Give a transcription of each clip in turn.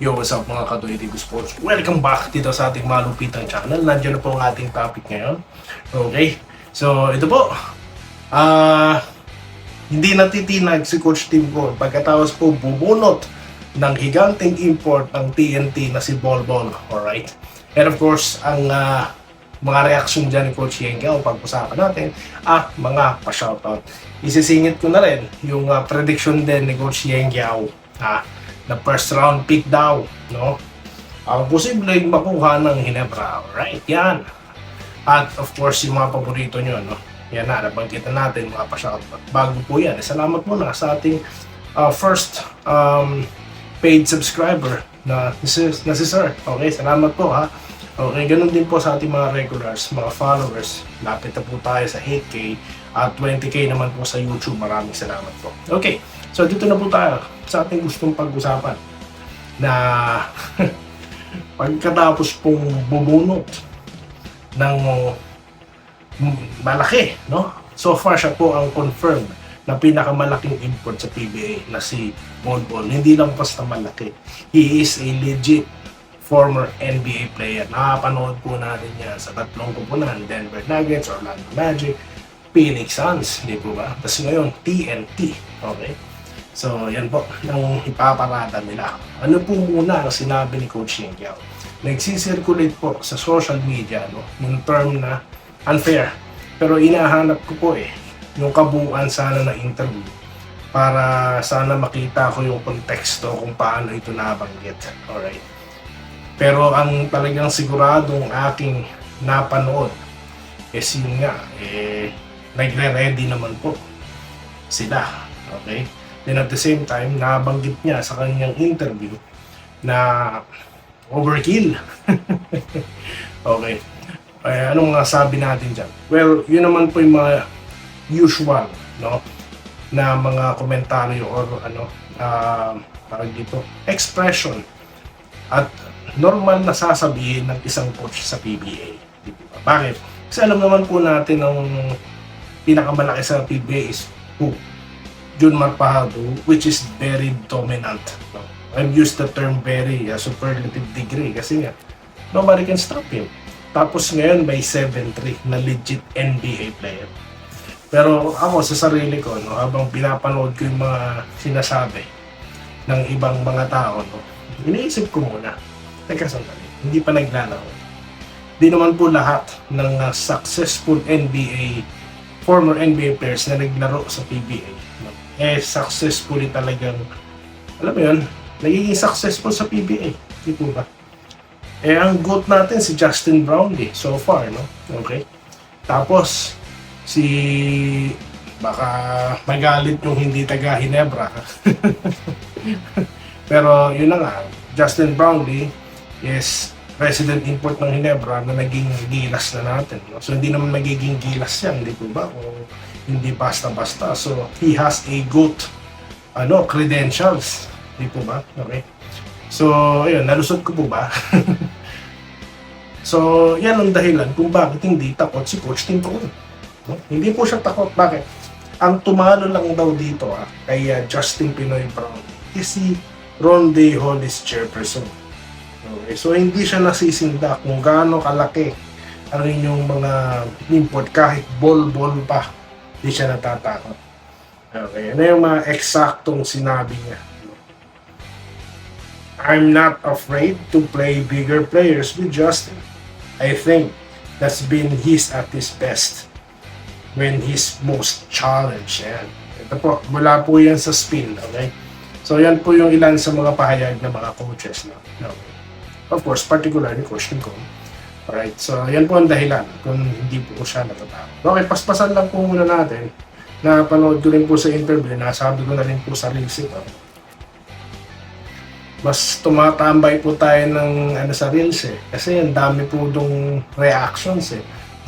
Yo, what's up mga ka-Tuitigo Sports? Welcome back dito sa ating malupitang channel. Nandiyan na po ang ating topic ngayon. Okay, so ito po. Hindi natitinag si Coach Tim Cole pagkatapos po bubunot ng higanting import ng TNT na si Bolbol. Alright? And of course, ang mga reaction dyan ni Coach Yengiao pag-usapan natin at mga pa-shoutout. Isisingit ko na rin yung prediction din ni Coach Yengiao na first round pick daw, no? Ang posibleng makuha ng Ginebra, right? Yan. At of course, yung mga paborito nyo, no? Yan na, nabanggitan natin mga pa-shoutout. Bago po yan, salamat muna sa ating first paid subscriber na si Sir. Okay, salamat po ha. Okay, ganun din po sa ating mga regulars, mga followers. Lapit na po tayo sa 8K at 20K naman po sa YouTube. Maraming salamat po. Okay, so dito na po tayo sa ating gustong pag-usapan na pagkatapos pong bubunot ng malaki, no? So far siya po ang confirmed na pinakamalaking import sa PBA na si Bolbol. Hindi lang basta malaki. He is a legit former NBA player. Nakapanood po natin yan sa tatlong kupunan, Denver Nuggets, Orlando Magic, Phoenix Suns, di po ba? Tapos ngayon, TNT. Okay? So, yan po, ang ipaparada nila. Ano po muna ang sinabi ni Coach Yengiao? Nagsisirculate po sa social media, no, yung term na unfair. Pero inahanap ko po yung kabuuan sana na interview para sana makita ko yung konteksto kung paano ito nabanggit. Alright. Pero ang talagang siguradong aking napanood is yun nga, nagre-ready naman po sila. Okay? Then at the same time, nabanggit niya sa kanyang interview na overkill. Okay. Anong mga sabi natin dyan? Well, yun naman po yung mga usual, no, na mga komentaryo or parang dito, expression at normal na sasabihin ng isang coach sa PBA. Diba? Bakit? Kasi alam naman po natin ang pinakamalaki sa PBA is who? Junmar Fajardo, which is very dominant. No? I've used the term very superlative degree kasi nga, nobody can stop him. Tapos ngayon may 7-3 na legit NBA player. Pero ako sa sarili ko, no, habang pinapanood ko yung mga sinasabi ng ibang mga tao, no, iniisip ko muna, teka sandali, hindi pa naglalaro. Di naman po lahat ng successful former NBA players na naglaro sa PBA, no, successfully talagang, alam mo yun, nagiging successful sa PBA. Di po ba? Ang GOAT natin si Justin Brownlee so far, no? Okay? Tapos, baka magalit yung hindi taga Ginebra. Pero yun na nga, Justin Brownlee is resident import ng Ginebra na naging gilas na natin. No? So hindi naman magiging gilas yan, di po ba? O hindi basta-basta. So he has a GOAT credentials. Di po ba? Okay. So, ayun, nalusot ko po ba? So, yan ang dahilan kung bakit hindi takot si Coach Tim Cole. No? Hindi po siya takot. Bakit? Ang tumalo lang daw dito kay Justin Pinoy Brown is si Rondae Hollis Jefferson. Okay? So, hindi siya nasisinda kung gaano kalaki ang inyong mga import kahit ball pa. Hindi siya natatakot. Okay? Ano yung mga eksaktong sinabi niya? I'm not afraid to play bigger players with Justin. I think that's been at his best when he's most challenged. Yan. Ito po, mula po yan sa spin. Okay? So yan po yung ilan sa mga pahayag ng mga coaches. No? Of course, particularly Coach Tim Cole. Alright, so yan po ang dahilan kung hindi po siya natatakot. Okay, paspasan lang po muna natin. Napanood ko rin po sa interview, nasabi ko na rin po sa Reels ito. Mas tumatambay po tayo ng sa Reels kasi ang dami po dong reactions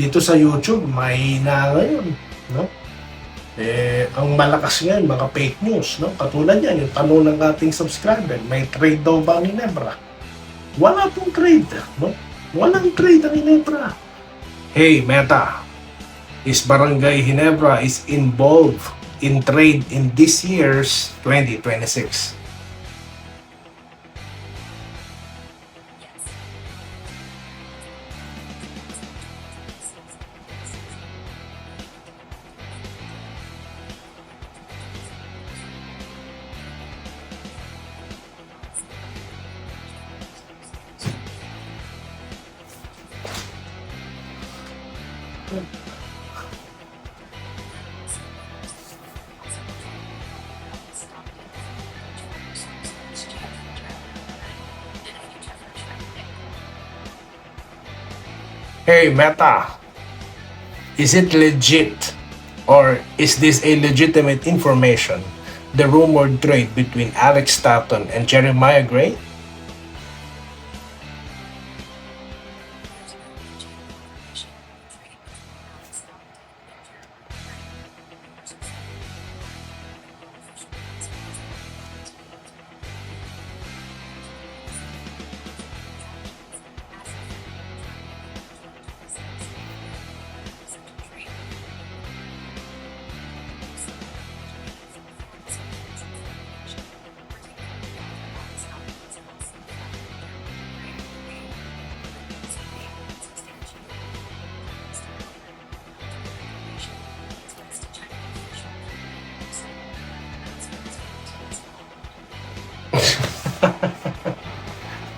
Dito sa YouTube, mahina ngayon, no? Ang malakas ngayon, mga fake news, no? Katulad yan, yung tanong ng ating subscriber, may trade daw ba ang Ginebra? Wala pong trade, no? Walang trade ang Ginebra. Hey, Meta, is Barangay Ginebra is involved in trade in this year's 2026? Hey Meta, is it legit or is this a legitimate information? The rumored trade between Alex Statton and Jeremiah Gray?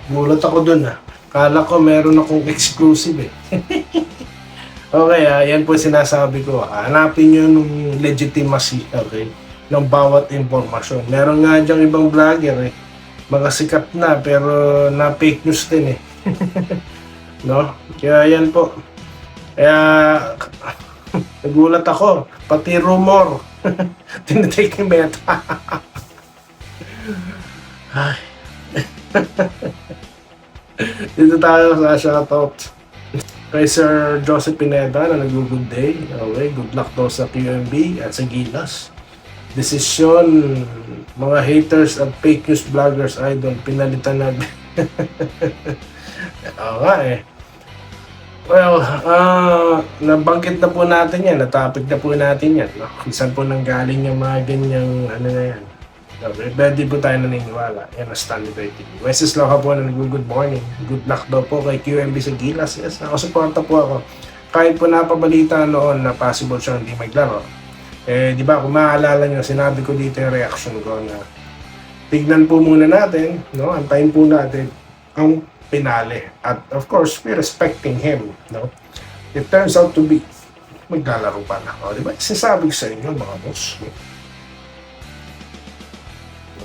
Gulat ako dun Kala ko meron akong exclusive Okay, yan po sinasabi ko. Hanapin nyo nung legitimacy, okay, ng bawat impormasyon. Meron nga diyang ibang vlogger mga sikat na pero na fake news din no? Kaya yan po. Kaya nagulat ako. Pati rumor. Tinitake ni Meta. Ay. Dito tayo sa shoutout kay Sir Joseph Pineda na nag-good day. Okay, good luck daw sa QMB at sa Gilas. Desisyon, mga haters at fake news vloggers idol, pinalitan na. Oo nga Well, nabanggit na po natin yan, natapik na po natin yan. No? Kung saan po nanggaling yung mga ganyang ano na yan. Okay, pwede po tayo naniniwala. Yan ang Standard TV. Wesley Loca po na good morning. Good luck daw po kay QMB sa Gilas. Yes, nakasuporta po ako. Kahit po napabalita noon na possible siya hindi maglaro. Di ba, kung maaalala nyo, sinabi ko dito yung reaction ko na tignan po muna natin, no? Antayin po natin ang pinali. At of course, we're respecting him, no? It turns out to be maglalaro pa na. Di ba? Sinasabi ko sa inyo, mga boss.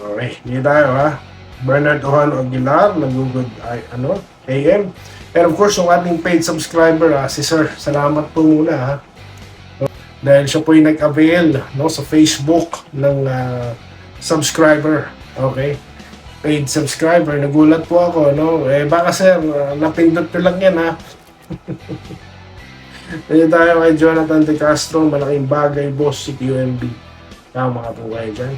Okay, hindi tayo Bernard Ohano Aguilar, nagugod AM. And of course, yung ating paid subscriber, si Sir, salamat po muna dahil siya po yung nag-avail sa Facebook ng subscriber. Okay? Paid subscriber. Nagulat po ako, baka sir, napindot ko lang yan Dito tayo kay Jonathan De Castro, malaking bagay boss si QMB. Tama ka po kayo dyan.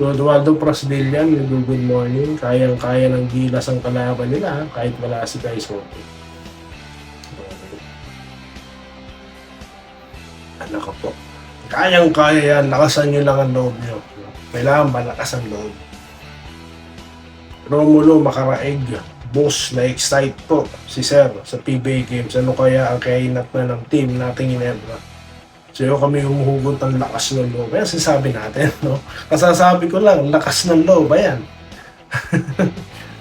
Eduardo Prasdillan, good morning. Kayang-kaya ng Gilas ang kalaban nila kahit wala si Kai Soto. Anak ko po. Kayang-kaya yan. Lakasan nyo lang ang loob nyo. Kailangan malakas ang loob. Romulo Makaraeg, boss, na-excite po si Sir sa PBA Games. Ano kaya ang kainat na ng team nating Ginebra? So kami humuhugot ng lakas ng loob. Kaya sinasabi natin, kasasabi ko lang, lakas ng loob, ayan.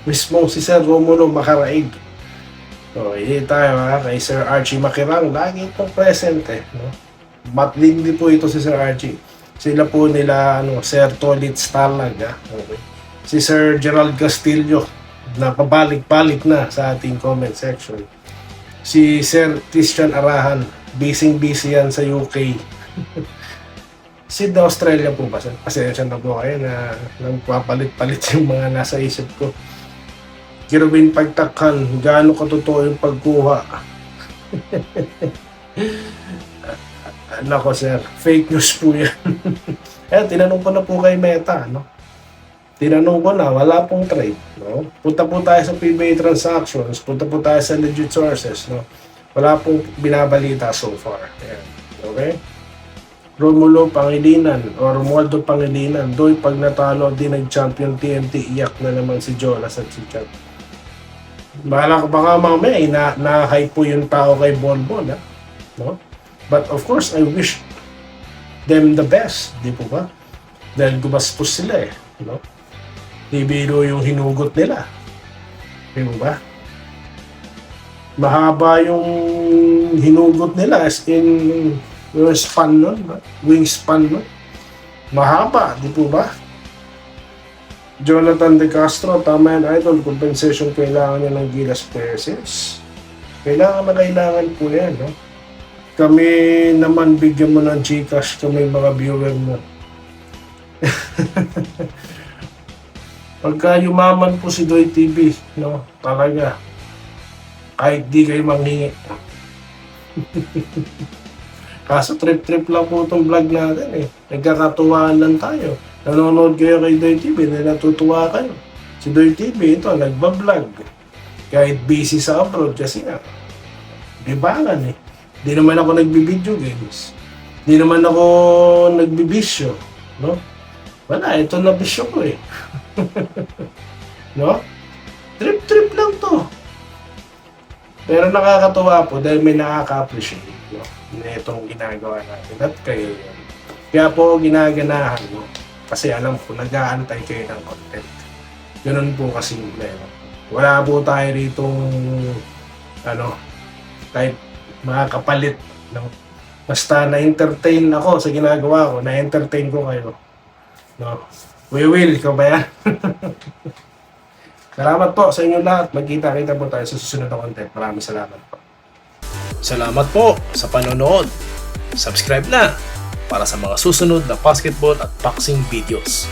Mismo si Sir Romulo Makaraig. So, hindi tayo kay Sir Archie Makirang, lagi itong present Matlindi po ito si Sir Archie. Sila po nila, Sir Tolit Stalag, okay. Si Sir Gerald Castillo, napabalik-balik na sa ating comment section. Si Sir Christian Arahan, busy yan sa UK. Sydney, Australia po ba? Pasensya na po kayo na nagpapalit-palit yung mga nasa isip ko. Kirwin Pagtakhan, gaano katotoo yung pagkuha? Nako sir, fake news po yan. Tinanong ko na po kay Meta, Tinanong ko na, wala pong trade, Punta po tayo sa PBA transactions, punta po tayo sa legit sources, Wala pong binabalita so far. Ayan. Okay? Romulo Pangilinan or Romualdo Pangilinan, doy pag natalo din nag-champion TNT, iyak na naman si Jonas at si Chad. Baka mamaya na-hype po yung tao kay Bonbon, But of course, I wish them the best, di po ba? Dahil gumastos sila Di biro yung hinugot nila. Di po ba? Mahaba yung hinugot nila, as in yung span nun, wingspan nun. Mahaba, di po ba? Jonathan De Castro, tama yan idol, compensation kailangan niya ng Gilas Peses. Kailangan po yan, no? Kami naman, bigyan mo ng Gcash kami mga viewer mo. Pagka yumaman po si Doy TV, no? Talaga, kahit di kayo manghingi. Kaso trip-trip lang po itong vlog natin eh. Nagkakatuwaan lang tayo. Nanonood kayo kay Doy TV, natutuwa kayo. Si Doy TV ito, nagbablog. Kahit busy sa abroad kasi nga, libangan eh. Di naman ako nagbibideo games. Di naman ako nagbibisyo. No? Wala, ito na bisyo ko eh. No? Trip-trip lang to. Pero nakakatuwa po dahil may nakaka-appreciate, no? Na itong ginagawa natin. At kayo yun. Kaya po ginaganahan, no? Kasi alam ko, nag-aantay kayo ng content. Ganun po kasimple. No? Wala po tayo ritong kahit mga kapalit. No? Basta na-entertain ako sa ginagawa ko, na-entertain ko kayo. No? Will, ikaw ba yan? Salamat po sa inyo lahat. Magkita-kita po tayo sa susunod na content. Maraming salamat po. Salamat po sa panonood. Subscribe na para sa mga susunod na basketball at boxing videos.